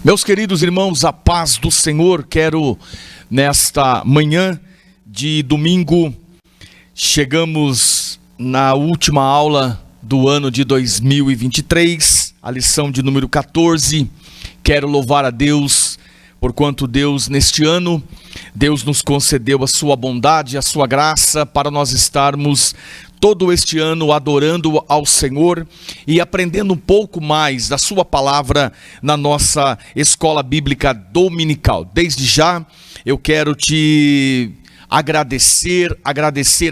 Meus queridos irmãos, a paz do Senhor. Quero nesta manhã de domingo, chegamos na última aula do ano de 2023, a lição de número 14. Quero louvar a Deus, porquanto Deus neste ano, Deus nos concedeu a sua bondade, a sua graça, para nós estarmos todo este ano adorando ao Senhor e aprendendo um pouco mais da sua palavra na nossa escola bíblica dominical. Desde já eu quero te agradecer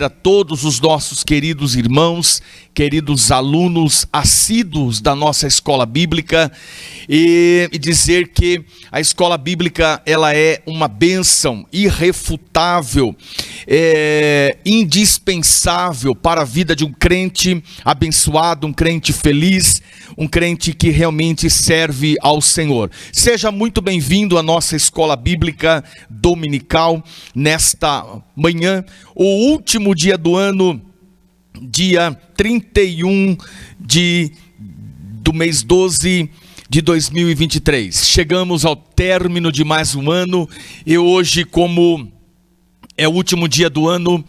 a todos os nossos queridos irmãos, queridos alunos assíduos da nossa escola bíblica e dizer que a escola bíblica ela é uma bênção irrefutável, indispensável para a vida de um crente abençoado, um crente feliz, um crente que realmente serve ao Senhor. Seja muito bem-vindo à nossa escola bíblica dominical nesta manhã, o último dia do ano, dia 31 do mês 12 de 2023. Chegamos ao término de mais um ano e hoje, como é o último dia do ano,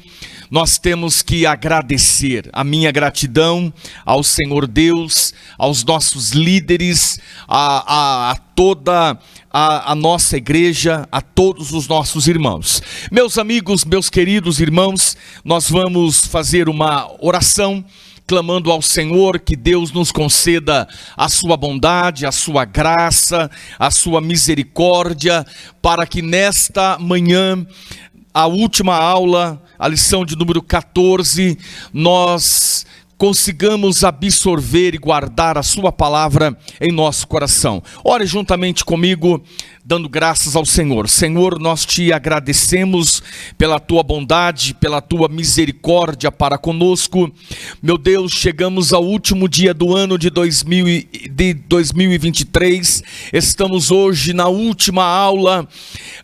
nós temos que agradecer. A minha gratidão ao Senhor Deus, aos nossos líderes, a toda a nossa igreja, a todos os nossos irmãos. Meus amigos, meus queridos irmãos, nós vamos fazer uma oração, clamando ao Senhor que Deus nos conceda a sua bondade, a sua graça, a sua misericórdia, para que nesta manhã, a última aula, a lição de número 14, nós consigamos absorver e guardar a sua palavra em nosso coração. Ore juntamente comigo, dando graças ao Senhor. Senhor, nós te agradecemos pela tua bondade, pela tua misericórdia para conosco. Meu Deus, chegamos ao último dia do ano de 2023. Estamos hoje na última aula,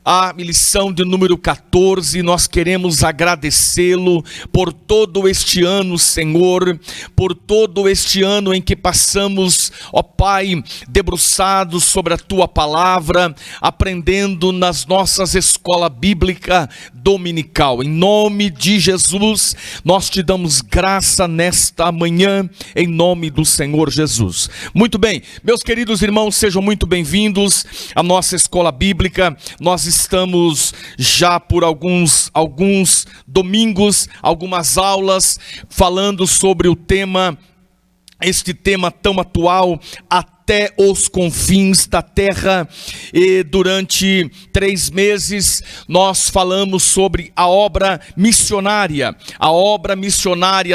a lição de número 14. Nós queremos agradecê-lo por todo este ano, Senhor, por todo este ano em que passamos, ó Pai, debruçados sobre a tua palavra, aprendendo nas nossas escola bíblica dominical. Em nome de Jesus, nós te damos graça nesta manhã, em nome do Senhor Jesus. Muito bem, meus queridos irmãos, sejam muito bem-vindos à nossa escola bíblica. Nós estamos já por alguns domingos, algumas aulas, falando sobre o tema, este tema tão atual, até os confins da terra. E durante 3 meses nós falamos sobre a obra missionária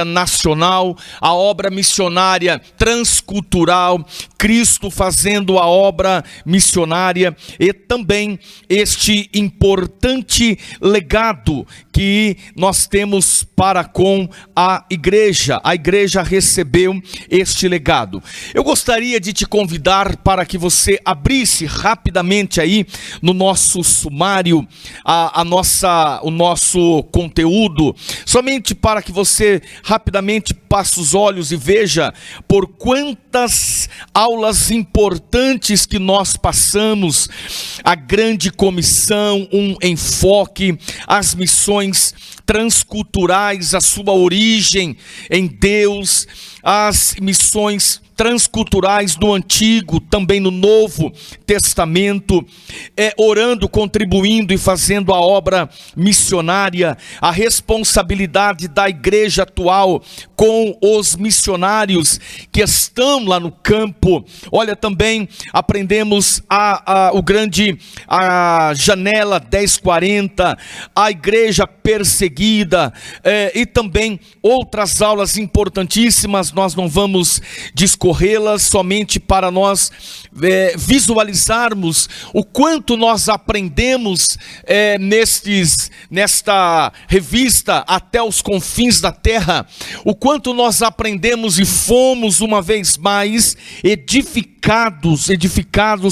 nacional, a obra missionária transcultural, Cristo fazendo a obra missionária, e também este importante legado que nós temos para com a igreja. A igreja recebeu este legado. Eu gostaria de te convidar para que você abrisse rapidamente aí no nosso sumário o nosso conteúdo, somente para que você rapidamente passe os olhos e veja por quantas aulas importantes que nós passamos: a grande comissão, um enfoque, as missões transculturais, a sua origem em Deus, as missões transculturais no Antigo, também no Novo Testamento, orando, contribuindo e fazendo a obra missionária, a responsabilidade da igreja atual com os missionários que estão lá no campo. Olha, também aprendemos a janela 1040, a igreja perseguida, e também outras aulas importantíssimas. Nós não vamos discorrê-las, somente para nós visualizarmos o quanto nós aprendemos nesta revista Até os Confins da Terra, o quanto nós aprendemos e fomos uma vez mais edificados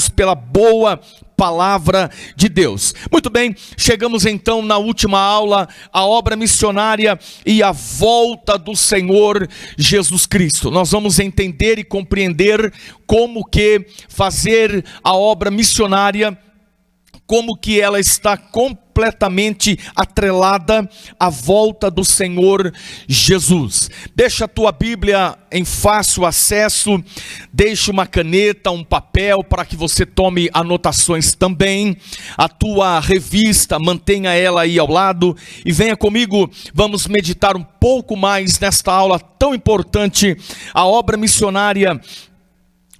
pela boa palavra de Deus. Muito bem, chegamos então na última aula, a obra missionária e a volta do Senhor Jesus Cristo. Nós vamos entender e compreender como que fazer a obra missionária, como que ela está completamente atrelada à volta do Senhor Jesus. Deixa a tua Bíblia em fácil acesso, deixa uma caneta, um papel para que você tome anotações também. A tua revista, mantenha ela aí ao lado e venha comigo, vamos meditar um pouco mais nesta aula tão importante, a obra missionária.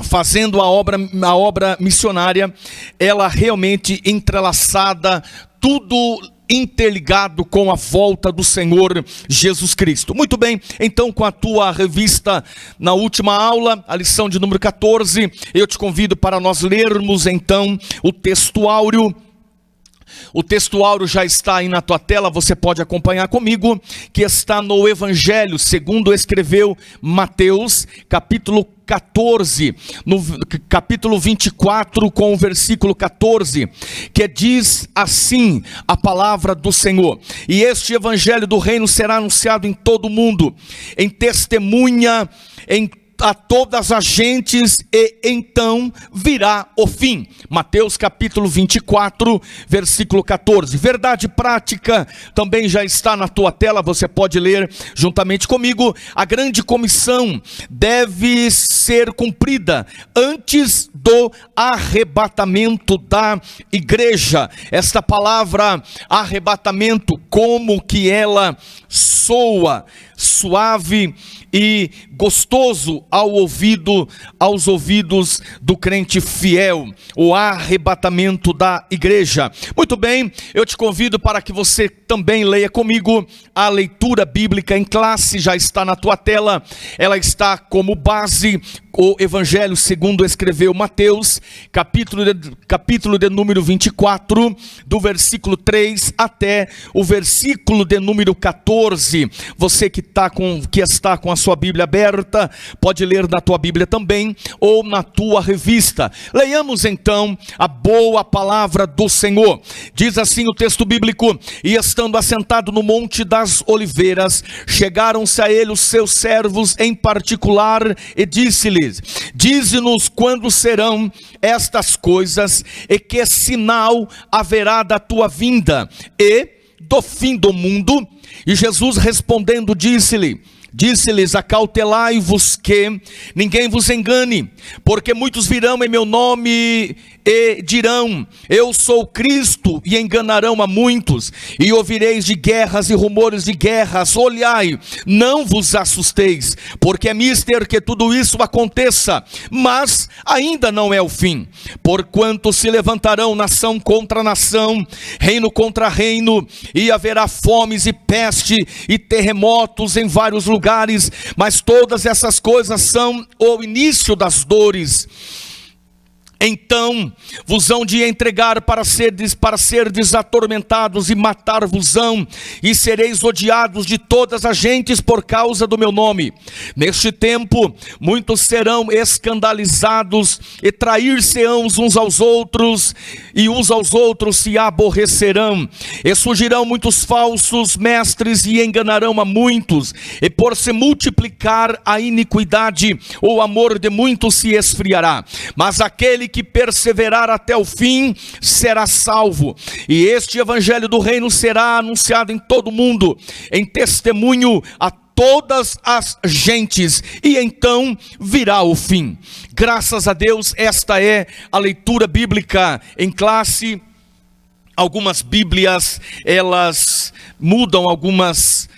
Fazendo a obra missionária, ela realmente entrelaçada, tudo interligado com a volta do Senhor Jesus Cristo. Muito bem, então com a tua revista, na última aula, a lição de número 14, eu te convido para nós lermos então o texto áureo. O texto áureo já está aí na tua tela, você pode acompanhar comigo, que está no Evangelho, segundo escreveu Mateus, capítulo 14, no capítulo 24, com o versículo 14, que diz assim a palavra do Senhor: e este evangelho do reino será anunciado em todo o mundo, em testemunha a todas as gentes, e então virá o fim. Mateus capítulo 24, versículo 14. Verdade prática também já está na tua tela, você pode ler juntamente comigo. A grande comissão deve ser cumprida antes do arrebatamento da igreja. Esta palavra arrebatamento, como que ela soa suave e gostoso aos ouvidos do crente fiel, o arrebatamento da igreja. Muito bem, eu te convido para que você também leia comigo a leitura bíblica em classe, já está na tua tela, ela está como base, o Evangelho segundo escreveu Mateus, capítulo de número 24, do versículo 3 até o versículo de número 14. Você que está com a sua Bíblia aberta, pode ler na tua Bíblia também, ou na tua revista. Leiamos então a boa palavra do Senhor. Diz assim o texto bíblico: e estando assentado no monte das oliveiras, chegaram-se a ele os seus servos em particular, e disse-lhes: dize-nos quando serão estas coisas, e que sinal haverá da tua vinda e do fim do mundo? E Jesus respondendo disse-lhes: acautelai-vos que ninguém vos engane, porque muitos virão em meu nome e dirão: eu sou Cristo, e enganarão a muitos. E ouvireis de guerras e rumores de guerras. Olhai, não vos assusteis, porque é mister que tudo isso aconteça, mas ainda não é o fim. Porquanto se levantarão nação contra nação, reino contra reino, e haverá fomes e peste e terremotos em vários lugares, mas todas essas coisas são o início das dores. Então vos hão de entregar para serdes atormentados, e matar-vos-ão, e sereis odiados de todas as gentes por causa do meu nome. Neste tempo muitos serão escandalizados, e trair-se-ão uns aos outros, e uns aos outros se aborrecerão. E surgirão muitos falsos mestres, e enganarão a muitos. E por se multiplicar a iniquidade, o amor de muitos se esfriará. Mas aquele que perseverar até o fim será salvo. E este evangelho do reino será anunciado em todo o mundo, em testemunho a todas as gentes, e então virá o fim. Graças a Deus, esta é a leitura bíblica em classe. Algumas Bíblias, elas mudam algumas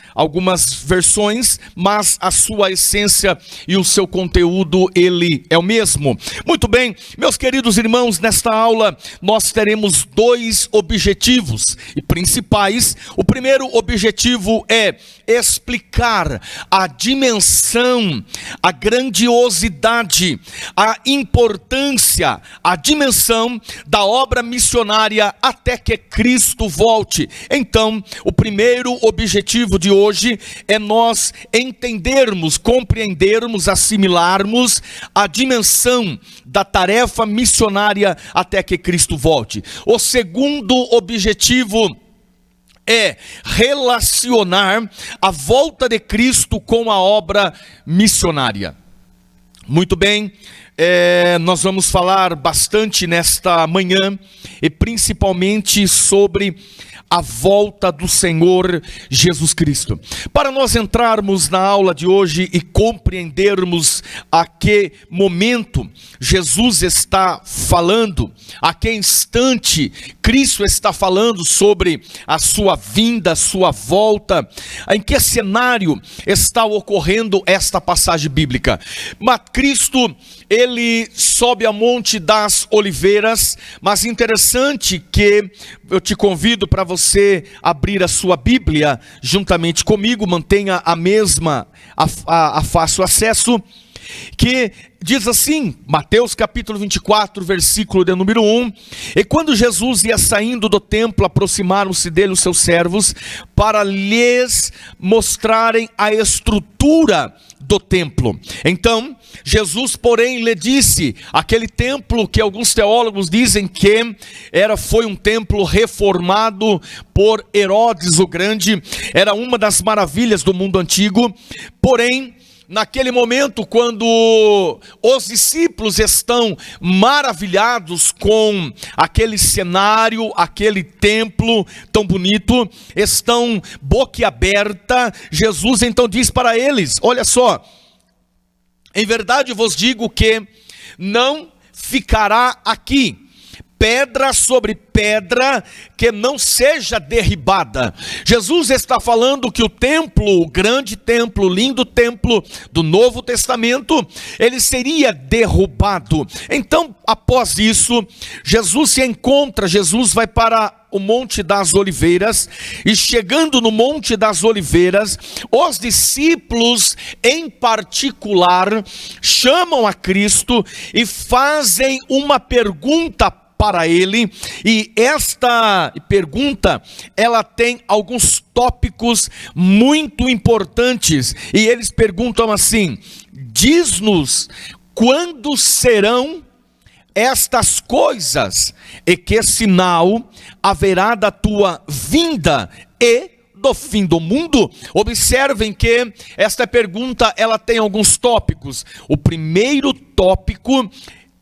versões, mas a sua essência e o seu conteúdo, ele é o mesmo. Muito bem, meus queridos irmãos, nesta aula nós teremos dois objetivos e principais. O primeiro objetivo é explicar a dimensão, a grandiosidade, a importância, a dimensão da obra missionária até que Cristo volte. Então, o primeiro objetivo de hoje é nós entendermos, compreendermos, assimilarmos a dimensão da tarefa missionária até que Cristo volte. O segundo objetivo é relacionar a volta de Cristo com a obra missionária. Muito bem, nós vamos falar bastante nesta manhã, e principalmente sobre a volta do Senhor Jesus Cristo. Para nós entrarmos na aula de hoje e compreendermos a que momento Jesus está falando, a que instante Cristo está falando sobre a sua vinda, a sua volta, em que cenário está ocorrendo esta passagem bíblica. Mas Cristo, ele sobe ao Monte das Oliveiras, mas interessante que eu te convido para você abrir a sua Bíblia juntamente comigo, mantenha a mesma, a fácil acesso, que diz assim, Mateus capítulo 24, versículo de número 1, e quando Jesus ia saindo do templo, aproximaram-se dele os seus servos, para lhes mostrarem a estrutura do templo. Então, Jesus, porém, lhe disse, aquele templo que alguns teólogos dizem que foi um templo reformado por Herodes o Grande, era uma das maravilhas do mundo antigo, porém, naquele momento, quando os discípulos estão maravilhados com aquele cenário, aquele templo tão bonito, estão boquiaberta, Jesus então diz para eles, olha só, em verdade vos digo que não ficará aqui pedra sobre pedra que não seja derribada. Jesus está falando que o templo, o grande templo, o lindo templo do Novo Testamento, ele seria derrubado. Então, após isso, Jesus vai para o Monte das Oliveiras, e chegando no Monte das Oliveiras, os discípulos em particular chamam a Cristo e fazem uma pergunta para ele, e esta pergunta, ela tem alguns tópicos muito importantes, e eles perguntam assim: diz-nos quando serão estas coisas, e que sinal haverá da tua vinda e do fim do mundo? Observem que esta pergunta, ela tem alguns tópicos. O primeiro tópico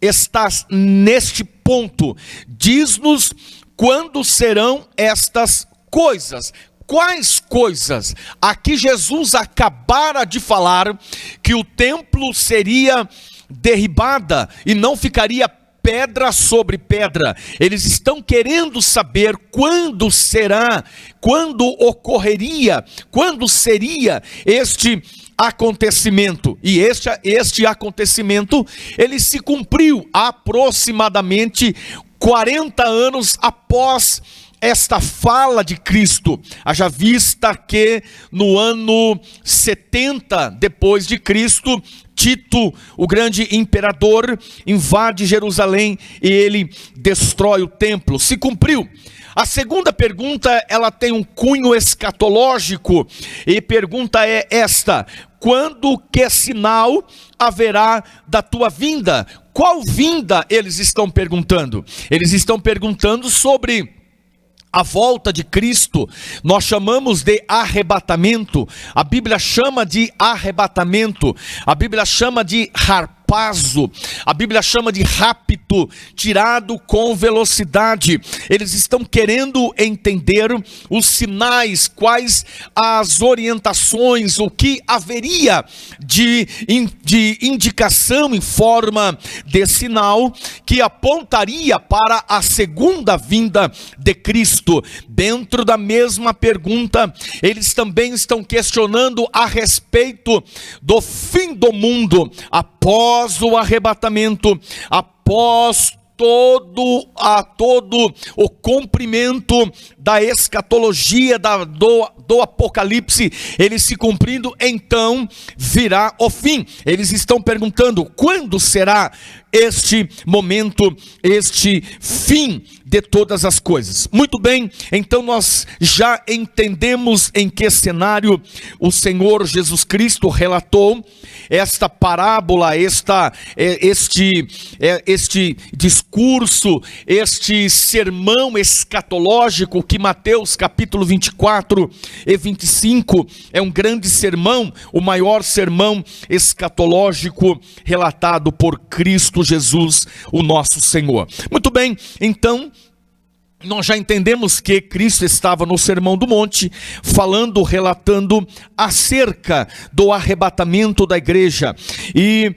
está neste ponto: diz-nos quando serão estas coisas. Quais coisas? Aqui Jesus acabara de falar que o templo seria derribada e não ficaria pedra sobre pedra. Eles estão querendo saber quando será, quando ocorreria, quando seria este acontecimento. E este acontecimento, ele se cumpriu aproximadamente 40 anos após esta fala de Cristo. Haja vista que no ano 70 depois de Cristo, Tito, o grande imperador, invade Jerusalém e ele destrói o templo. Se cumpriu. A segunda pergunta, ela tem um cunho escatológico, e a pergunta é esta: quando, que sinal haverá da tua vinda? Qual vinda eles estão perguntando? Eles estão perguntando sobre a volta de Cristo. Nós chamamos de arrebatamento. A Bíblia chama de arrebatamento. A Bíblia chama de harpazo. A Bíblia chama de rapto, tirado com velocidade. Eles estão querendo entender os sinais, quais as orientações, o que haveria de indicação em forma de sinal que apontaria para a segunda vinda de Cristo. Dentro da mesma pergunta, eles também estão questionando a respeito do fim do mundo, após o arrebatamento, após todo o cumprimento da escatologia, do Apocalipse, ele se cumprindo, então virá o fim. Eles estão perguntando: quando será este momento, este fim de todas as coisas? Muito bem, então nós já entendemos em que cenário o Senhor Jesus Cristo relatou esta parábola, este discurso, este sermão escatológico que Mateus capítulo 24 e 25 é um grande sermão, o maior sermão escatológico relatado por Cristo Jesus, o nosso Senhor. Muito bem, então nós já entendemos que Cristo estava no Sermão do Monte, falando, relatando acerca do arrebatamento da igreja. E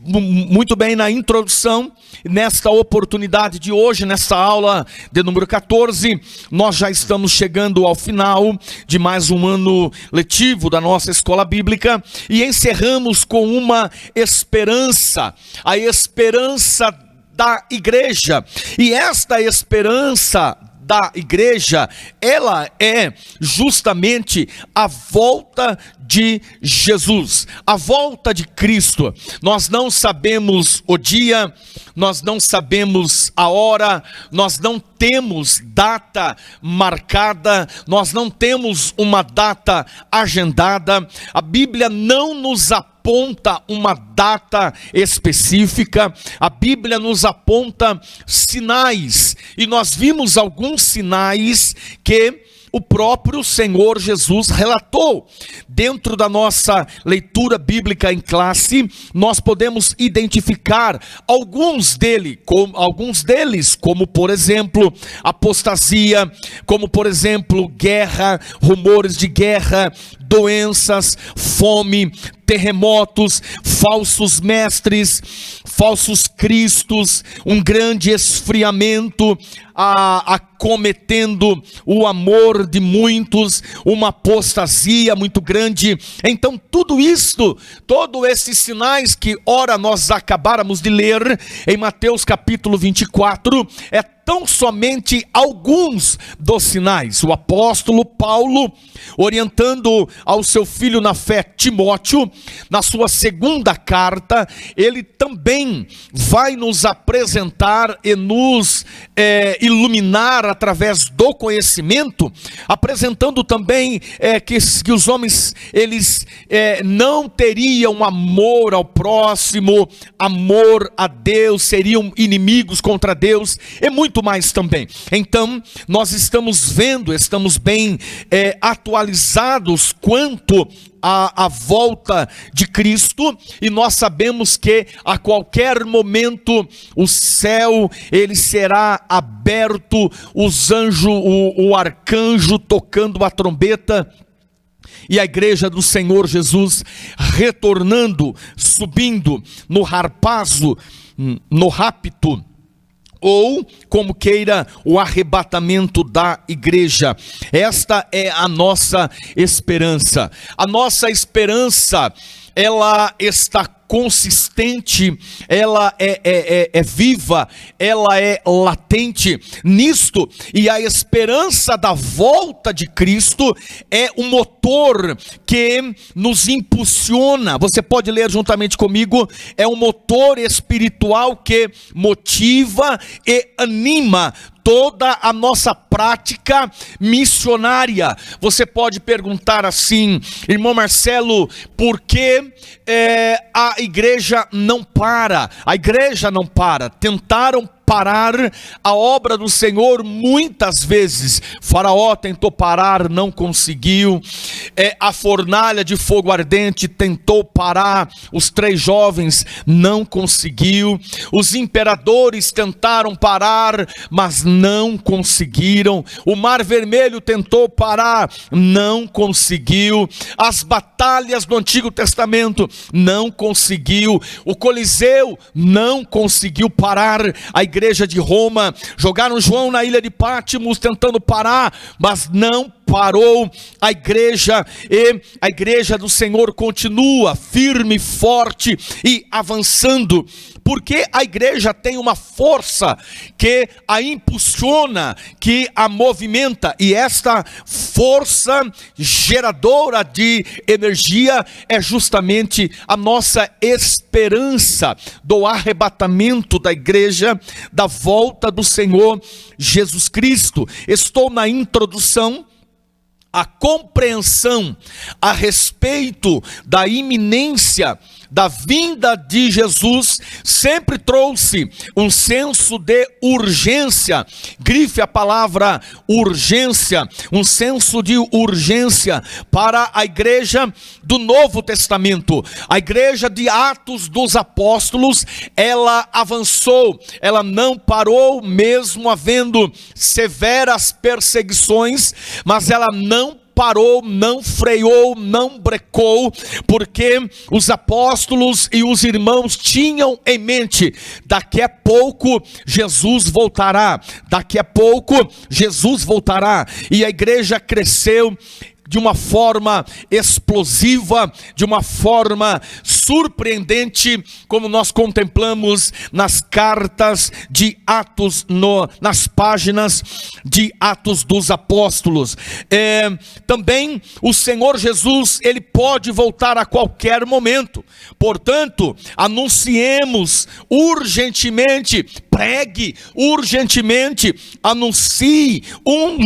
muito bem, na introdução, nesta oportunidade de hoje, nesta aula de número 14, nós já estamos chegando ao final de mais um ano letivo da nossa escola bíblica e encerramos com uma esperança, a esperança da igreja. E esta esperança da igreja, ela é justamente a volta de Jesus, a volta de Cristo. Nós não sabemos o dia, nós não sabemos a hora, nós não temos data marcada, nós não temos uma data agendada. A Bíblia não nos aponta uma data específica, a Bíblia nos aponta sinais, e nós vimos alguns sinais que o próprio Senhor Jesus relatou. Dentro da nossa leitura bíblica em classe, nós podemos identificar alguns deles, como por exemplo, apostasia, como por exemplo, guerra, rumores de guerra, doenças, fome, terremotos, falsos mestres, falsos cristos, um grande esfriamento acometendo o amor de muitos, uma apostasia muito grande. Então tudo isto, todos esses sinais que ora nós acabáramos de ler em Mateus capítulo 24, é tão somente alguns dos sinais. O apóstolo Paulo, orientando ao seu filho na fé Timóteo, na sua segunda carta, ele também vai nos apresentar e nos iluminar através do conhecimento, apresentando também que os homens, eles não teriam amor ao próximo, amor a Deus, seriam inimigos contra Deus, e muito mais também. Então, nós estamos vendo, estamos bem atualizados quanto a volta de Cristo, e nós sabemos que a qualquer momento o céu ele será aberto, os anjos, o arcanjo tocando a trombeta, e a igreja do Senhor Jesus retornando, subindo no harpazo, no rapto, ou como queira, o arrebatamento da igreja. Esta é a nossa esperança. A nossa esperança, ela está consistente, ela é viva, ela é latente nisto, e a esperança da volta de Cristo é o motor que nos impulsiona. Você pode ler juntamente comigo, é um motor espiritual que motiva e anima toda a nossa prática missionária. Você pode perguntar assim: irmão Marcelo, por que a igreja não para? A igreja não para. Tentaram parar a obra do Senhor muitas vezes. Faraó tentou parar, não conseguiu. A fornalha de fogo ardente tentou parar os 3 jovens, não conseguiu. Os imperadores tentaram parar, mas não conseguiram. O Mar Vermelho tentou parar, não conseguiu. As batalhas do Antigo Testamento não conseguiu. O Coliseu não conseguiu parar a igreja de Roma. Jogaram João na ilha de Patmos tentando parar, mas não parou a igreja, e a igreja do Senhor continua firme, forte e avançando, porque a igreja tem uma força que a impulsiona, que a movimenta, e esta força geradora de energia é justamente a nossa esperança do arrebatamento da igreja, da volta do Senhor Jesus Cristo. Estou na introdução. A compreensão a respeito da iminência da vinda de Jesus sempre trouxe um senso de urgência. Grife a palavra urgência, um senso de urgência para a igreja do Novo Testamento. A igreja de Atos dos Apóstolos, ela avançou, ela não parou mesmo havendo severas perseguições, mas ela não parou, não freou, não brecou, porque os apóstolos e os irmãos tinham em mente: daqui a pouco Jesus voltará, daqui a pouco Jesus voltará. E a igreja cresceu de uma forma explosiva, de uma forma surpreendente, como nós contemplamos nas cartas de Atos, nas páginas de Atos dos Apóstolos. Também o Senhor Jesus, ele pode voltar a qualquer momento, portanto, anunciemos urgentemente, pregue urgentemente, anuncie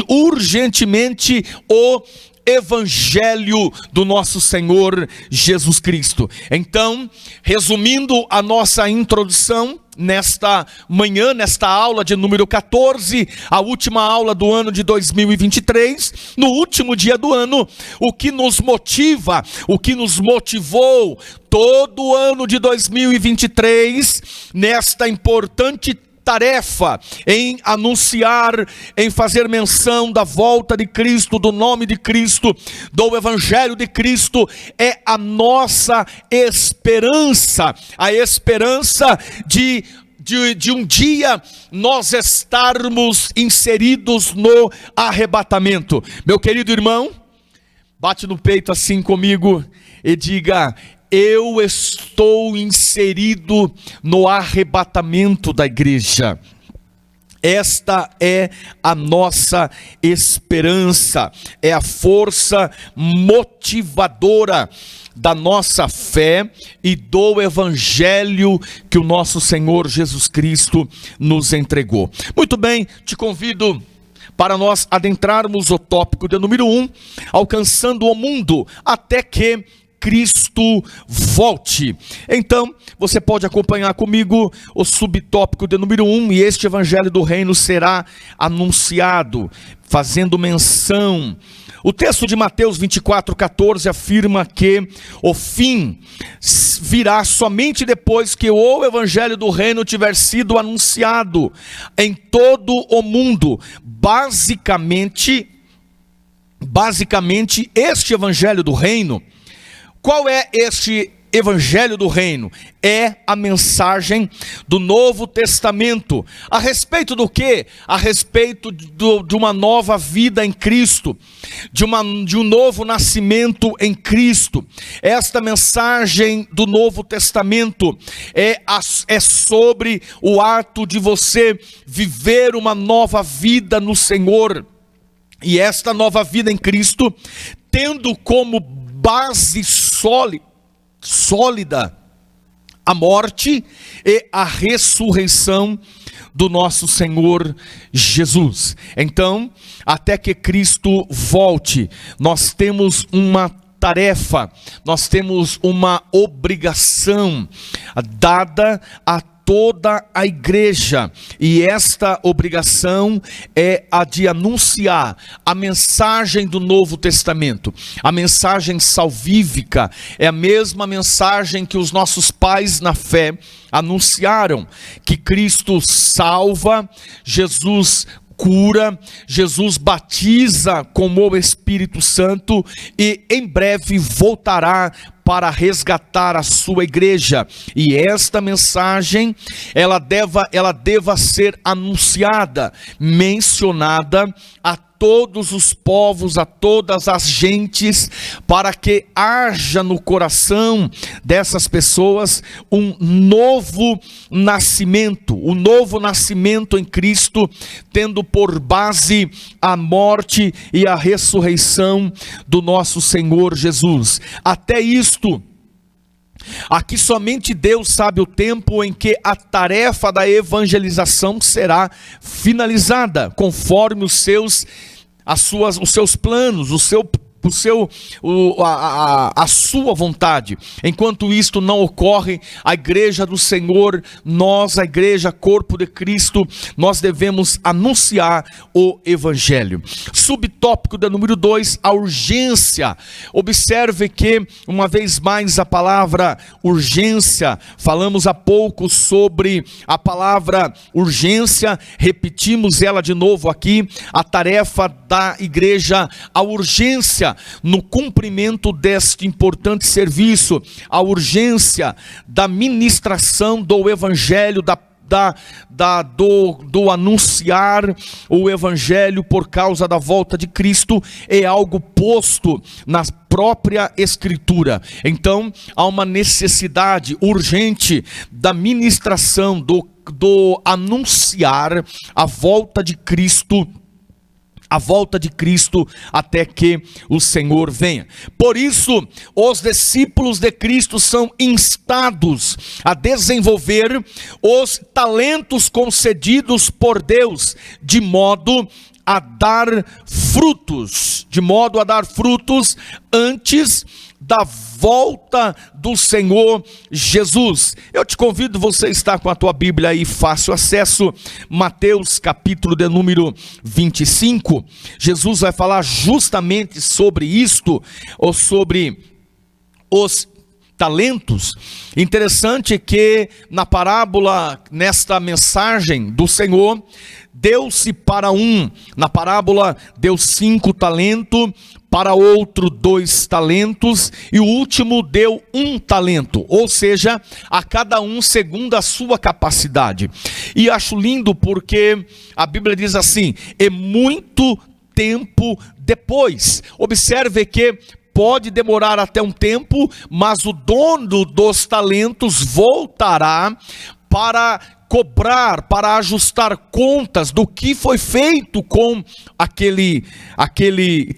urgentemente o Evangelho do nosso Senhor Jesus Cristo. Então, resumindo a nossa introdução nesta manhã, nesta aula de número 14, a última aula do ano de 2023, no último dia do ano, o que nos motiva, o que nos motivou todo o ano de 2023, nesta importante tarefa em anunciar, em fazer menção da volta de Cristo, do nome de Cristo, do Evangelho de Cristo, é a nossa esperança, a esperança de um dia nós estarmos inseridos no arrebatamento. Meu querido irmão, bate no peito assim comigo e diga: eu estou inserido no arrebatamento da igreja. Esta é a nossa esperança, é a força motivadora da nossa fé e do Evangelho que o nosso Senhor Jesus Cristo nos entregou. Muito bem, te convido para nós adentrarmos o tópico de número 1, alcançando o mundo até que Cristo volte. Então, você pode acompanhar comigo o subtópico de número 1, e este Evangelho do Reino será anunciado, fazendo menção. O texto de Mateus 24:14 afirma que o fim virá somente depois que o Evangelho do Reino tiver sido anunciado em todo o mundo. Basicamente, este Evangelho do Reino, qual é este Evangelho do Reino? É a mensagem do Novo Testamento. A respeito do quê? A respeito de uma nova vida em Cristo, de um novo nascimento em Cristo. Esta mensagem do Novo Testamento é sobre o ato de você viver uma nova vida no Senhor. E esta nova vida em Cristo, tendo como base sólida a morte e a ressurreição do nosso Senhor Jesus. Então, até que Cristo volte, nós temos uma tarefa, nós temos uma obrigação dada a toda a igreja, e esta obrigação é a de anunciar a mensagem do Novo Testamento. A mensagem salvífica é a mesma mensagem que os nossos pais na fé anunciaram, que Cristo salva, Jesus cura, Jesus batiza com o Espírito Santo e em breve voltará para resgatar a sua igreja. E esta mensagem, ela deva ser anunciada, mencionada a todos os povos, a todas as gentes, para que haja no coração dessas pessoas um novo nascimento em Cristo, tendo por base a morte e a ressurreição do nosso Senhor Jesus. Até isto, aqui somente Deus sabe o tempo em que a tarefa da evangelização será finalizada, conforme os seus planos, a sua vontade. Enquanto isto não ocorre, a igreja do Senhor, nós, a igreja, corpo de Cristo, nós devemos anunciar o evangelho. Subtópico da número 2, a urgência. Observe que, uma vez mais, a palavra urgência, falamos há pouco sobre a palavra urgência, repetimos ela de novo aqui, a tarefa da igreja, a urgência no cumprimento deste importante serviço, a urgência da ministração do evangelho, do anunciar o evangelho por causa da volta de Cristo, é algo posto na própria Escritura. Então há uma necessidade urgente da ministração, do anunciar a volta de Cristo, até que o Senhor venha. Por isso, os discípulos de Cristo são instados a desenvolver os talentos concedidos por Deus, de modo a dar frutos antes da volta do Senhor Jesus. Eu te convido, você está com a tua Bíblia aí, fácil acesso, Mateus capítulo de número 25, Jesus vai falar justamente sobre isto, ou sobre os talentos. Interessante que na parábola, nesta mensagem do Senhor, deu-se para na parábola deu 5 talentos, para outro 2 talentos, e o último deu 1 talento, ou seja, a cada um segundo a sua capacidade. E acho lindo porque a Bíblia diz assim: e muito tempo depois. Observe que pode demorar até um tempo, mas o dono dos talentos voltará para cobrar, para ajustar contas do que foi feito com aquele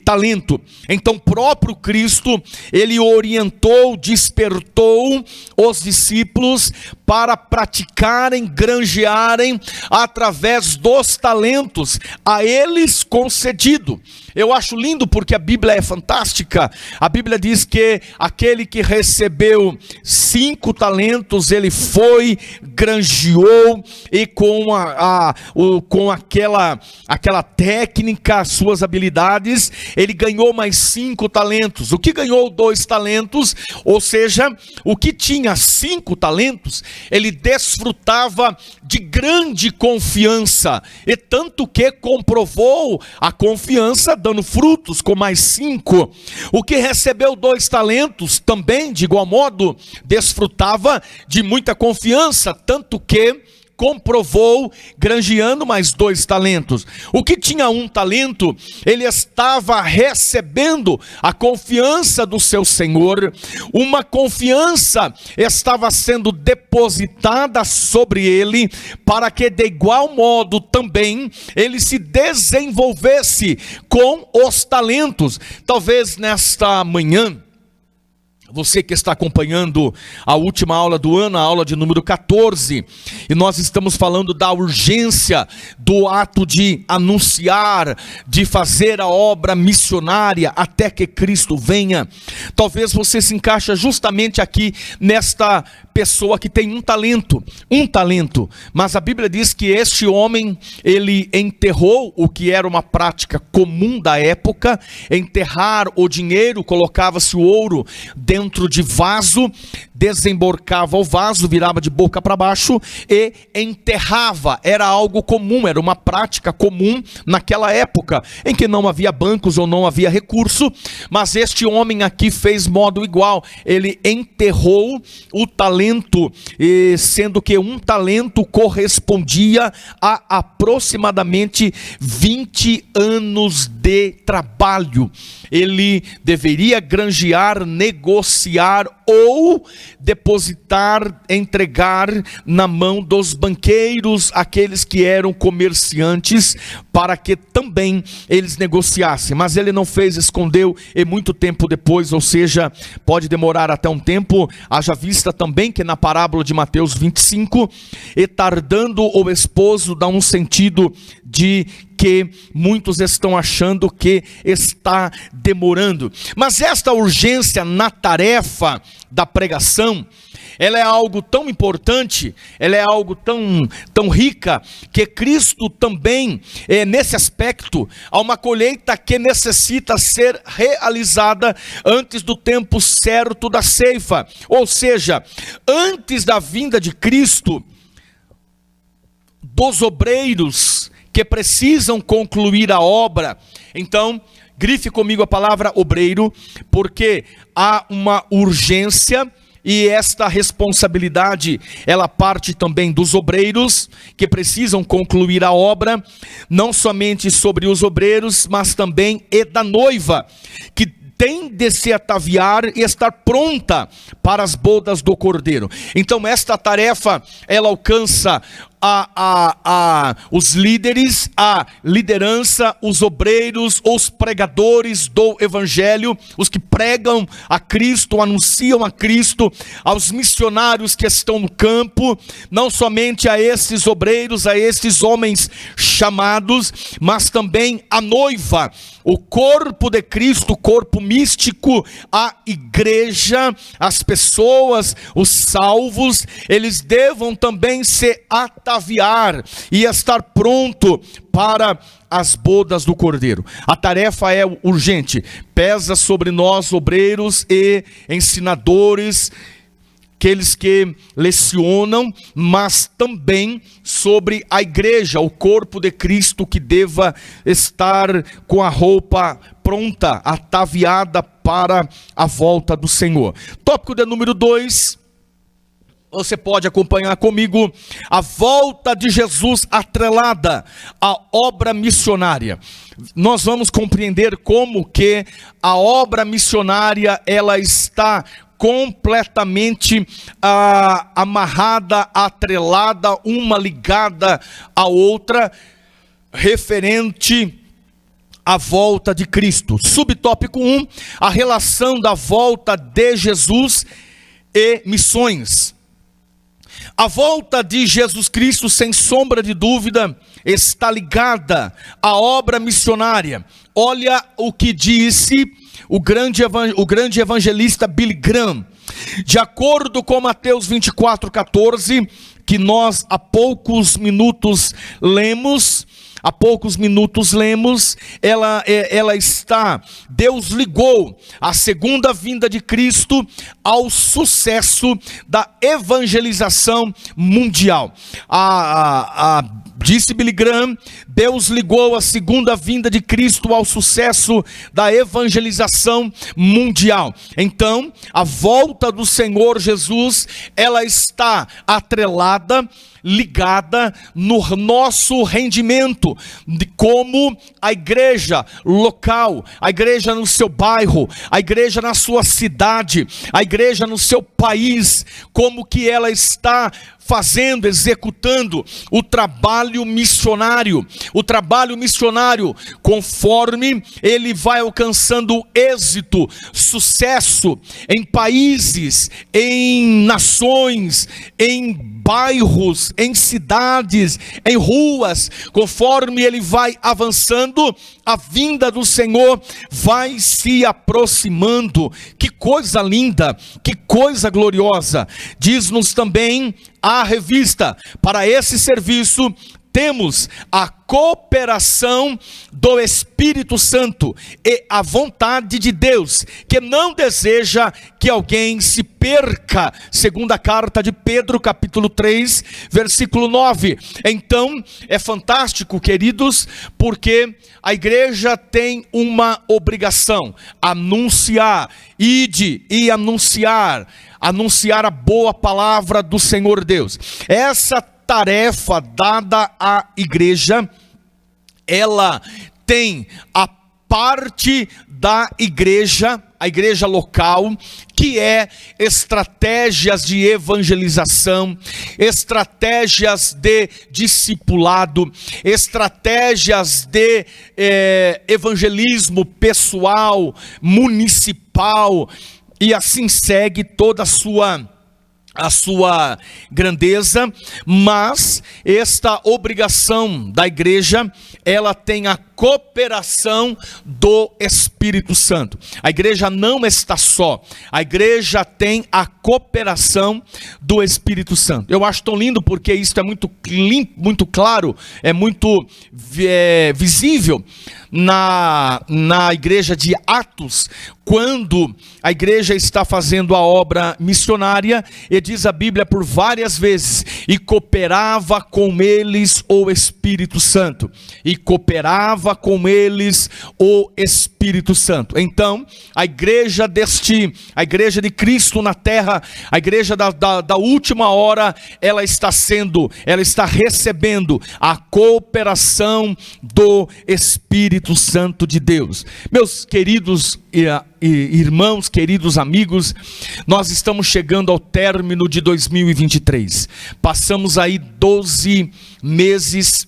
talento. Então, próprio Cristo, ele orientou, despertou os discípulos para praticarem, granjearem através dos talentos a eles concedido. Eu acho lindo porque a Bíblia é fantástica. A Bíblia diz que aquele que recebeu 5 talentos, ele foi, granjeou, e com aquela técnica, suas habilidades, ele ganhou mais 5 talentos. O que ganhou 2 talentos, ou seja, o que tinha 5 talentos, ele desfrutava de grande confiança, e tanto que comprovou a confiança dando frutos com mais 5. O que recebeu 2 talentos também, de igual modo, desfrutava de muita confiança, tanto que comprovou, granjeando mais 2 talentos. O que tinha 1 talento, ele estava recebendo a confiança do seu Senhor, uma confiança estava sendo depositada sobre ele, para que de igual modo também ele se desenvolvesse com os talentos. Talvez nesta manhã, você que está acompanhando a última aula do ano, a aula de número 14, e nós estamos falando da urgência do ato de anunciar, de fazer a obra missionária até que Cristo venha. Talvez você se encaixe justamente aqui nesta pessoa que tem um talento, mas a Bíblia diz que este homem, ele enterrou o que era uma prática comum da época, enterrar o dinheiro, colocava-se o ouro dentro de vaso, desemborcava o vaso, virava de boca para baixo e enterrava. Era algo comum, era uma prática comum naquela época, em que não havia bancos ou não havia recurso, mas este homem aqui fez modo igual. Ele enterrou o talento, sendo que um talento correspondia a aproximadamente 20 anos de trabalho. Ele deveria granjear, negociar ou depositar, entregar na mão dos banqueiros, aqueles que eram comerciantes, para que também eles negociassem. Mas ele não fez, escondeu, e muito tempo depois, ou seja, pode demorar até um tempo, haja vista também que na parábola de Mateus 25, e tardando o esposo, dá um sentido de que muitos estão achando que está demorando. Mas esta urgência na tarefa da pregação, ela é algo tão importante, ela é algo tão rica, que Cristo também, nesse aspecto, há uma colheita que necessita ser realizada antes do tempo certo da ceifa. Ou seja, antes da vinda de Cristo, dos obreiros que precisam concluir a obra. Então, grife comigo a palavra obreiro, porque há uma urgência, e esta responsabilidade, ela parte também dos obreiros, que precisam concluir a obra, não somente sobre os obreiros, mas também e da noiva, que tem de se ataviar e estar pronta para as bodas do Cordeiro. Então esta tarefa, ela alcança os líderes, a liderança, os obreiros, os pregadores do evangelho, os que pregam a Cristo, anunciam a Cristo, aos missionários que estão no campo, não somente a esses obreiros, a esses homens chamados, mas também a noiva, o corpo de Cristo, o corpo místico, a igreja, as pessoas, os salvos, eles devam também se ataviar e estar pronto para as bodas do Cordeiro. A tarefa é urgente, pesa sobre nós, obreiros e ensinadores, aqueles que lecionam, mas também sobre a igreja, o corpo de Cristo, que deva estar com a roupa pronta, ataviada para a volta do Senhor. Tópico de número 2, você pode acompanhar comigo: a volta de Jesus atrelada à obra missionária. Nós vamos compreender como que a obra missionária, ela está completamente amarrada, atrelada, uma ligada à outra, referente à volta de Cristo. Subtópico 1, a relação da volta de Jesus e missões. A volta de Jesus Cristo, sem sombra de dúvida, está ligada à obra missionária. Olha o que disse o grande evangelista Billy Graham. De acordo com Mateus 24:14, que nós há poucos minutos lemos, ela está, Deus ligou a segunda vinda de Cristo ao sucesso da evangelização mundial. Disse Billy Graham, Deus ligou a segunda vinda de Cristo ao sucesso da evangelização mundial. Então, a volta do Senhor Jesus, ela está atrelada, ligada no nosso rendimento, de como a igreja local, a igreja no seu bairro, a igreja na sua cidade, a igreja no seu país, como que ela está fazendo, executando o trabalho missionário. O trabalho missionário, conforme ele vai alcançando êxito, sucesso em países, em nações, em bairros, em cidades, em ruas, conforme ele vai avançando, a vinda do Senhor vai se aproximando. Que coisa linda, que coisa gloriosa. Diz-nos também a revista: para esse serviço temos a cooperação do Espírito Santo e a vontade de Deus, que não deseja que alguém se perca, segunda carta de Pedro, capítulo 3, versículo 9. Então, é fantástico, queridos, porque a igreja tem uma obrigação: anunciar, ide e anunciar a boa palavra do Senhor Deus. Essa tarefa dada à igreja, ela tem a parte da igreja, a igreja local, que é estratégias de evangelização, estratégias de discipulado, estratégias de evangelismo pessoal, municipal, e assim segue toda a sua grandeza. Mas esta obrigação da igreja, ela tem a cooperação do Espírito Santo. A igreja não está só, a igreja tem a cooperação do Espírito Santo. Eu acho tão lindo, porque isso é muito muito claro, é muito visível na igreja de Atos, quando a igreja está fazendo a obra missionária, e diz a Bíblia por várias vezes: e cooperava com eles o Espírito Santo, e cooperava com eles o Espírito Santo. Então, a igreja de Cristo na terra, a igreja da última hora, ela está recebendo a cooperação do Espírito Santo de Deus. Meus queridos irmãos, queridos amigos, nós estamos chegando ao término de 2023. Passamos aí 12 meses,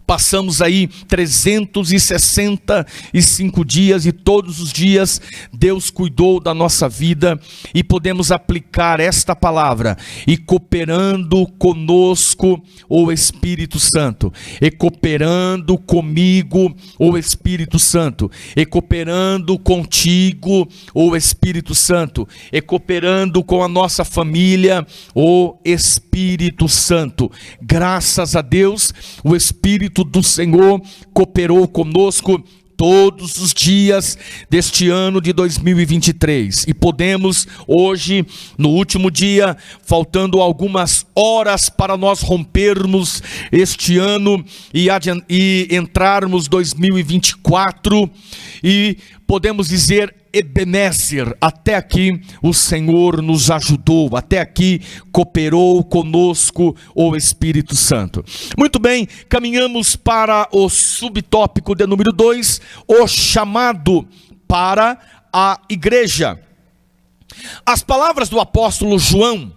passamos aí 365 dias, e todos os dias Deus cuidou da nossa vida, e podemos aplicar esta palavra: e cooperando conosco o Espírito Santo, e cooperando comigo o Espírito Santo, e cooperando contigo o Espírito Santo, e cooperando com a nossa família o Espírito Santo. Graças a Deus, o Espírito do Senhor cooperou conosco todos os dias deste ano de 2023, e podemos hoje, no último dia, faltando algumas horas para nós rompermos este ano e entrarmos 2024, e podemos dizer: Ebenezer, até aqui o Senhor nos ajudou, até aqui cooperou conosco o Espírito Santo. Muito bem, caminhamos para o subtópico de número 2, o chamado para a igreja. As palavras do apóstolo João,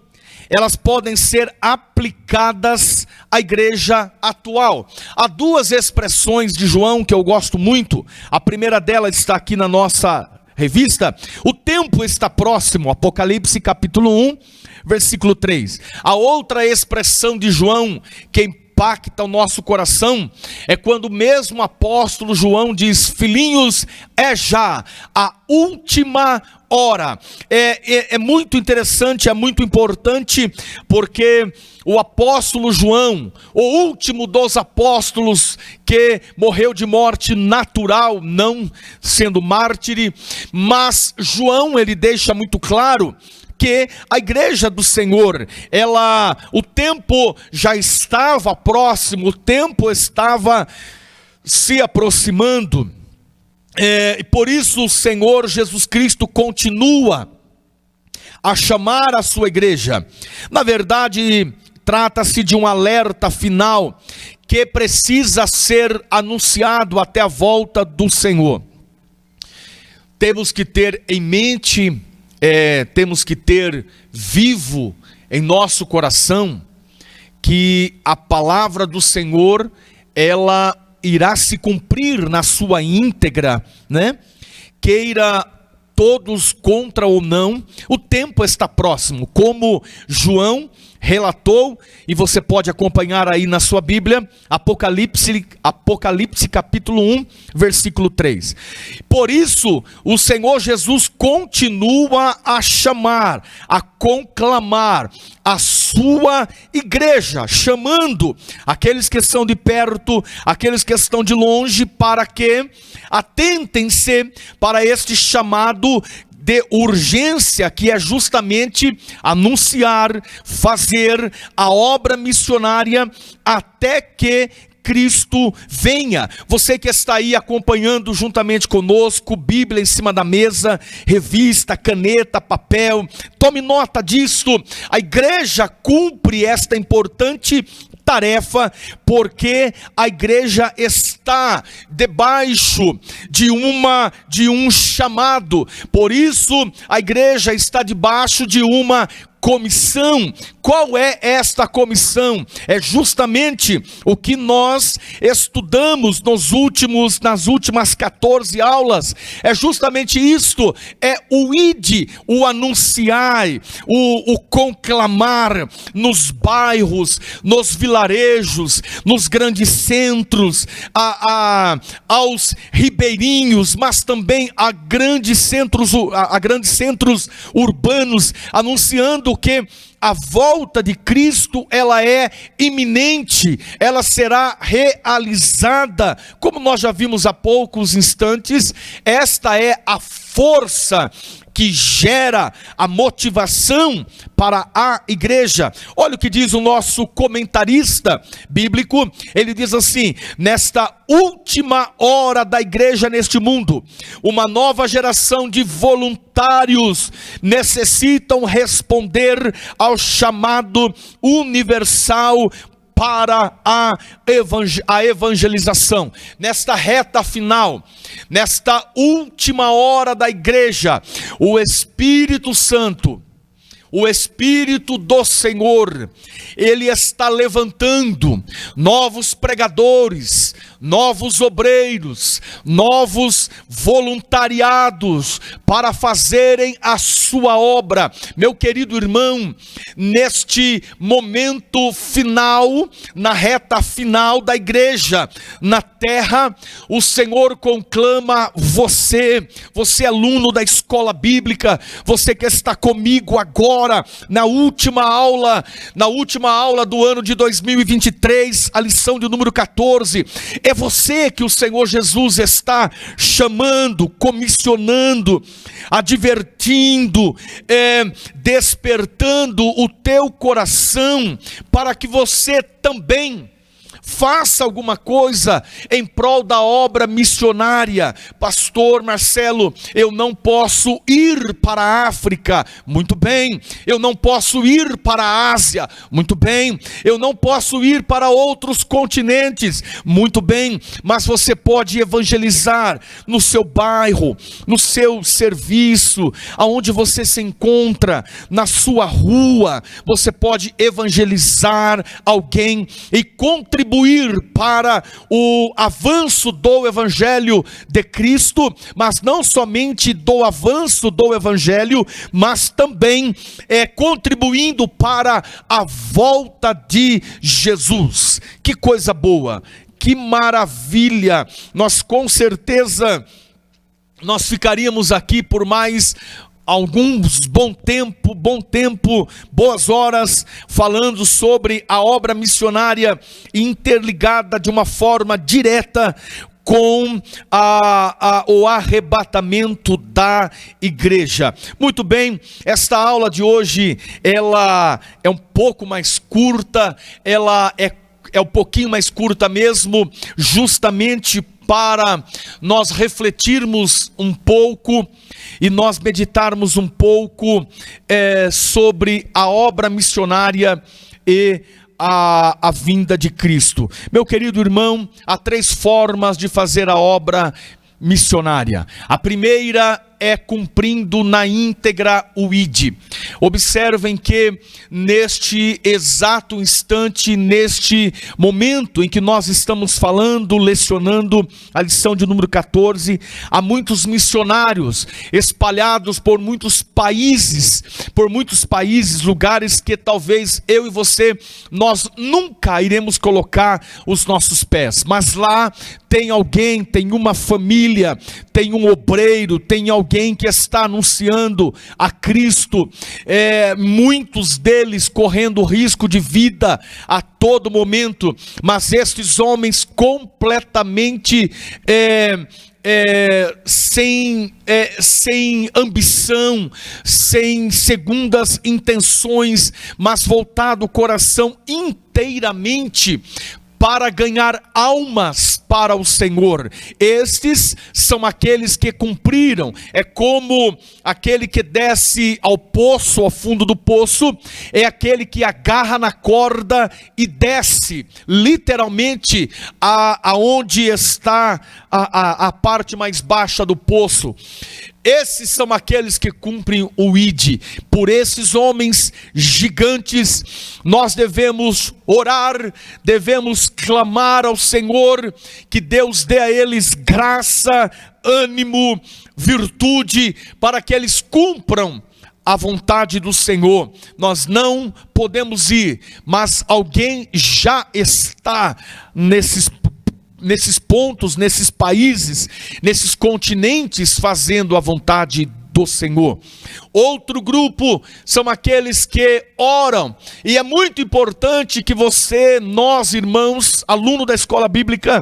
elas podem ser aplicadas à igreja atual. Há duas expressões de João que eu gosto muito. A primeira delas está aqui na nossa revista: o tempo está próximo, Apocalipse capítulo 1, versículo 3. A outra expressão de João que impacta o nosso coração é quando o mesmo apóstolo João diz: filhinhos, é já a última hora. É muito interessante, é muito importante, porque o apóstolo João, o último dos apóstolos que morreu de morte natural, não sendo mártir, mas João, ele deixa muito claro que a igreja do Senhor, o tempo já estava próximo, o tempo estava se aproximando. E por isso o Senhor Jesus Cristo continua a chamar a sua igreja. Na verdade, trata-se de um alerta final que precisa ser anunciado até a volta do Senhor. Temos que ter em mente, temos que ter vivo em nosso coração que a palavra do Senhor, ela irá se cumprir na sua íntegra, né? Queira todos contra ou não, o tempo está próximo. Como João relatou, e você pode acompanhar aí na sua Bíblia, Apocalipse capítulo 1, versículo 3. Por isso, o Senhor Jesus continua a chamar, a conclamar a sua igreja, chamando aqueles que estão de perto, aqueles que estão de longe, para que atentem-se para este chamado de urgência, que é justamente anunciar, fazer a obra missionária até que Cristo venha. Você que está aí acompanhando juntamente conosco, Bíblia em cima da mesa, revista, caneta, papel, tome nota disto. A igreja cumpre esta importante tarefa, porque a igreja está debaixo de um chamado. Por isso a igreja está debaixo de uma comissão. Qual é esta comissão? É justamente o que nós estudamos nas últimas 14 aulas. É justamente isto, é o ide, o anunciar, o conclamar nos bairros, nos vilarejos, nos grandes centros, aos ribeirinhos, mas também a grandes centros urbanos, anunciando que a volta de Cristo, ela é iminente, ela será realizada. Como nós já vimos há poucos instantes, esta é a força que gera a motivação para a igreja. Olha o que diz o nosso comentarista bíblico. Ele diz assim: nesta última hora da igreja neste mundo, uma nova geração de voluntários necessitam responder ao chamado universal para a evangelização. Nesta reta final, nesta última hora da igreja, o Espírito Santo, o Espírito do Senhor, Ele está levantando novos pregadores, novos obreiros, novos voluntariados para fazerem a sua obra. Meu querido irmão, neste momento final, na reta final da igreja na terra, o Senhor conclama você aluno da escola bíblica, você que está comigo agora, na última aula do ano de 2023, a lição de número 14, é você que o Senhor Jesus está chamando, comissionando, advertindo, despertando o teu coração, para que você também faça alguma coisa em prol da obra missionária. Pastor Marcelo, eu não posso ir para a África. Muito bem. Eu não posso ir para a Ásia. Muito bem. Eu não posso ir para outros continentes. Muito bem. Mas você pode evangelizar no seu bairro, no seu serviço, aonde você se encontra, na sua rua. Você pode evangelizar alguém e contribuir para o avanço do Evangelho de Cristo, mas não somente do avanço do Evangelho, mas também contribuindo para a volta de Jesus. Que coisa boa, que maravilha! Nós com certeza ficaríamos aqui por mais bom tempo, boas horas, falando sobre a obra missionária interligada de uma forma direta com o arrebatamento da igreja. Muito bem, esta aula de hoje, ela é um pouco mais curta, ela é um pouquinho mais curta mesmo, justamente para nós refletirmos um pouco e nós meditarmos um pouco sobre a obra missionária e a vinda de Cristo. Meu querido irmão, há 3 formas de fazer a obra missionária. A primeira é cumprindo na íntegra o ID. Observem que neste exato instante, neste momento em que nós estamos falando, lecionando a lição de número 14, há muitos missionários espalhados por muitos países, lugares que talvez eu e você, nós nunca iremos colocar os nossos pés, mas lá tem alguém, tem uma família, tem um obreiro, tem alguém que está anunciando a Cristo, muitos deles correndo risco de vida a todo momento, mas estes homens completamente sem ambição, sem segundas intenções, mas voltado o coração inteiramente para ganhar almas para o Senhor. Estes são aqueles que cumpriram. É como aquele que desce ao poço, ao fundo do poço, é aquele que agarra na corda e desce, literalmente, aonde está a parte mais baixa do poço. Esses são aqueles que cumprem o ID. Por esses homens gigantes, nós devemos orar, devemos clamar ao Senhor, que Deus dê a eles graça, ânimo, virtude, para que eles cumpram a vontade do Senhor. Nós não podemos ir, mas alguém já está nesses pontos, nesses países, nesses continentes, fazendo a vontade do Senhor. Outro grupo são aqueles que oram, e é muito importante que você, nós irmãos, aluno da escola bíblica,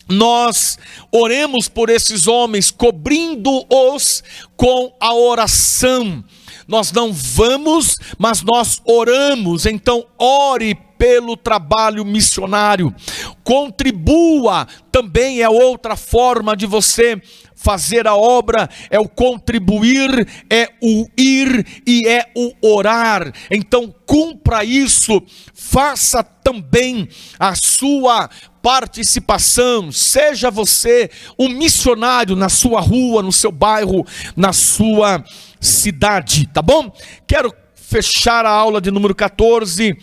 nós oremos por esses homens, cobrindo-os com a oração. Nós não vamos, mas nós oramos. Então ore pelo trabalho missionário, contribua, também é outra forma de você fazer a obra, é o contribuir, é o ir e é o orar. Então cumpra isso, faça também a sua participação, seja você um missionário na sua rua, no seu bairro, na sua cidade, tá bom? Quero fechar a aula de número 14,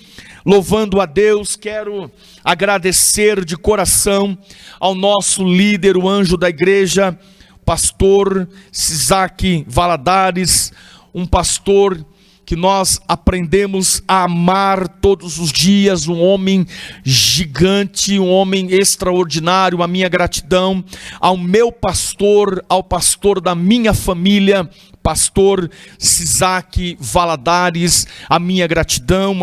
louvando a Deus. Quero agradecer de coração ao nosso líder, o anjo da igreja, pastor Isaac Valadares, um pastor que nós aprendemos a amar todos os dias, um homem gigante, um homem extraordinário. A minha gratidão ao meu pastor, ao pastor da minha família, pastor Isaac Valadares, a minha gratidão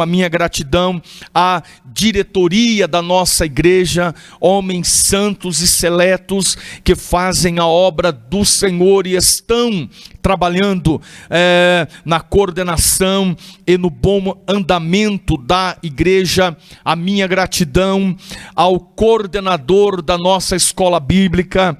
à diretoria da nossa igreja, homens santos e seletos que fazem a obra do Senhor e estão trabalhando na coordenação e no bom andamento da igreja. A minha gratidão ao coordenador da nossa escola bíblica,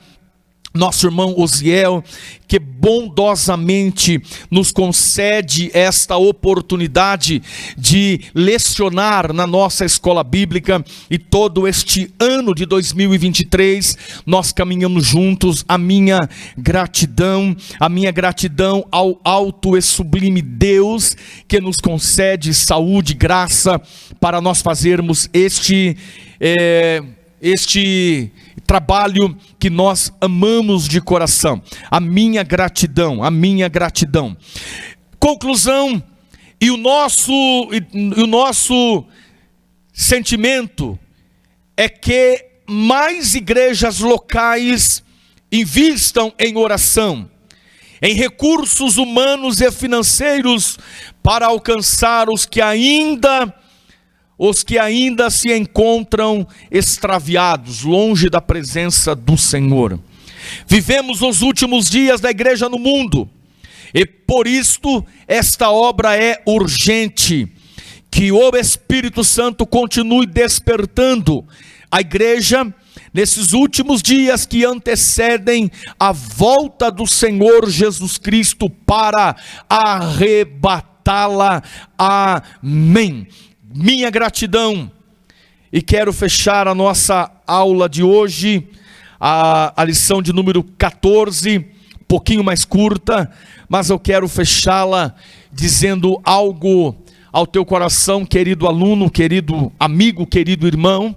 nosso irmão Osiel, que bondosamente nos concede esta oportunidade de lecionar na nossa escola bíblica, e todo este ano de 2023 nós caminhamos juntos. A minha gratidão ao alto e sublime Deus, que nos concede saúde e graça para nós fazermos este trabalho que nós amamos de coração. A minha gratidão. Conclusão, e o nosso sentimento é que mais igrejas locais invistam em oração, em recursos humanos e financeiros para alcançar os que ainda se encontram extraviados, longe da presença do Senhor. Vivemos os últimos dias da igreja no mundo, e por isto esta obra é urgente. Que o Espírito Santo continue despertando a igreja nesses últimos dias que antecedem a volta do Senhor Jesus Cristo para arrebatá-la. Amém. Minha gratidão. E quero fechar a nossa aula de hoje, a lição de número 14, pouquinho mais curta, mas eu quero fechá-la dizendo algo ao teu coração, querido aluno, querido amigo, querido irmão,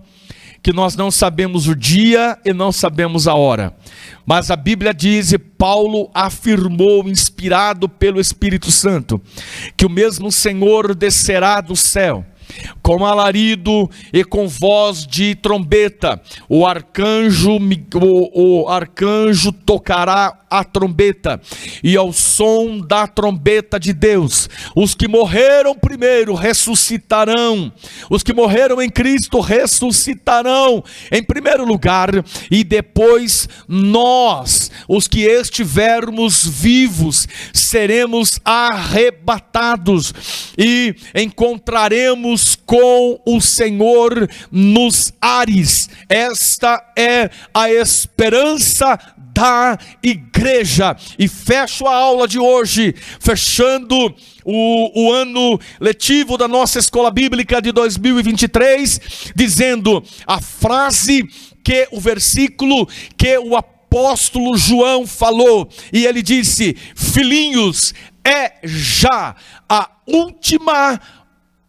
que nós não sabemos o dia e não sabemos a hora, mas a Bíblia diz, e Paulo afirmou, inspirado pelo Espírito Santo, que o mesmo Senhor descerá do céu, com alarido e com voz de trombeta, o arcanjo tocará a trombeta, e ao som da trombeta de Deus, os que morreram primeiro ressuscitarão, os que morreram em Cristo ressuscitarão em primeiro lugar, e depois nós, os que estivermos vivos, seremos arrebatados e encontraremos com o Senhor nos ares. Esta é a esperança da igreja. E fecho a aula de hoje, fechando o ano letivo da nossa escola bíblica de 2023, dizendo a frase o versículo que o apóstolo João falou, e ele disse: filhinhos, é já a última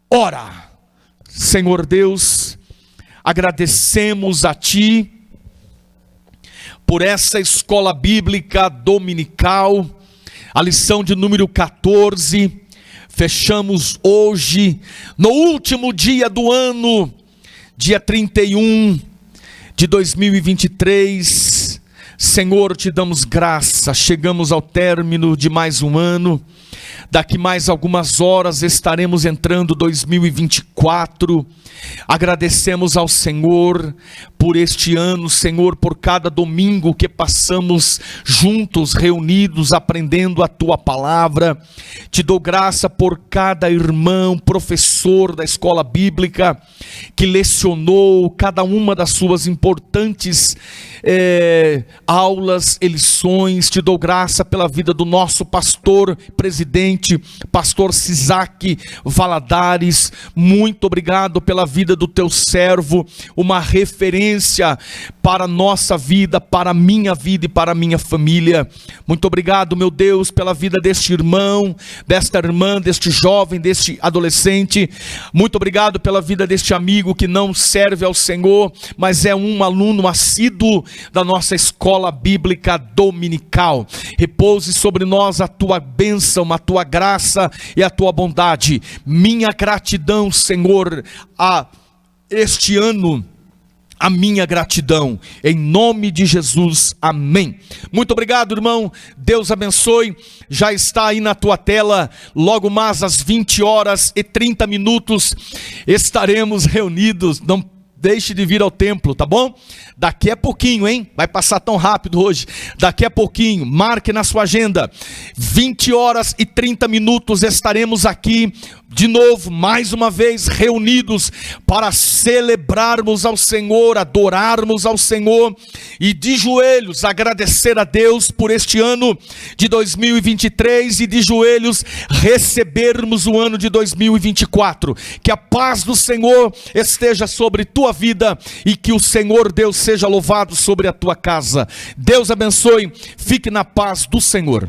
hora. Senhor Deus, agradecemos a Ti por essa escola bíblica dominical, a lição de número 14, fechamos hoje, no último dia do ano, dia 31 de 2023, Senhor, te damos graça, chegamos ao término de mais um ano, daqui mais algumas horas estaremos entrando 2024, agradecemos ao Senhor por este ano, Senhor, por cada domingo que passamos juntos, reunidos, aprendendo a Tua palavra. Te dou graça por cada irmão, professor da escola bíblica, que lecionou cada uma das suas importantes aulas e lições. Te dou graça pela vida do nosso pastor, presidente, pastor Sisaque Valadares. Muito obrigado pela vida do teu servo, uma referência para a nossa vida, para a minha vida e para a minha família. Muito obrigado, meu Deus, pela vida deste irmão, desta irmã, deste jovem, deste adolescente. Muito obrigado pela vida deste amigo que não serve ao Senhor, mas é um aluno assíduo da nossa escola bíblica dominical. Repouse sobre nós a tua bênção, a tua graça e a tua bondade. Minha gratidão, Senhor, a este ano, a minha gratidão, em nome de Jesus, amém. Muito obrigado, irmão, Deus abençoe. Já está aí na tua tela, logo mais às 20h30 estaremos reunidos. Não deixe de vir ao templo, tá bom? Daqui a pouquinho, hein? Vai passar tão rápido hoje. Daqui a pouquinho, marque na sua agenda, 20h30 estaremos aqui de novo, mais uma vez, reunidos para celebrarmos ao Senhor, adorarmos ao Senhor e de joelhos agradecer a Deus por este ano de 2023 e de joelhos recebermos o ano de 2024. Que a paz do Senhor esteja sobre tua vida e que o Senhor Deus seja louvado sobre a tua casa. Deus abençoe, fique na paz do Senhor.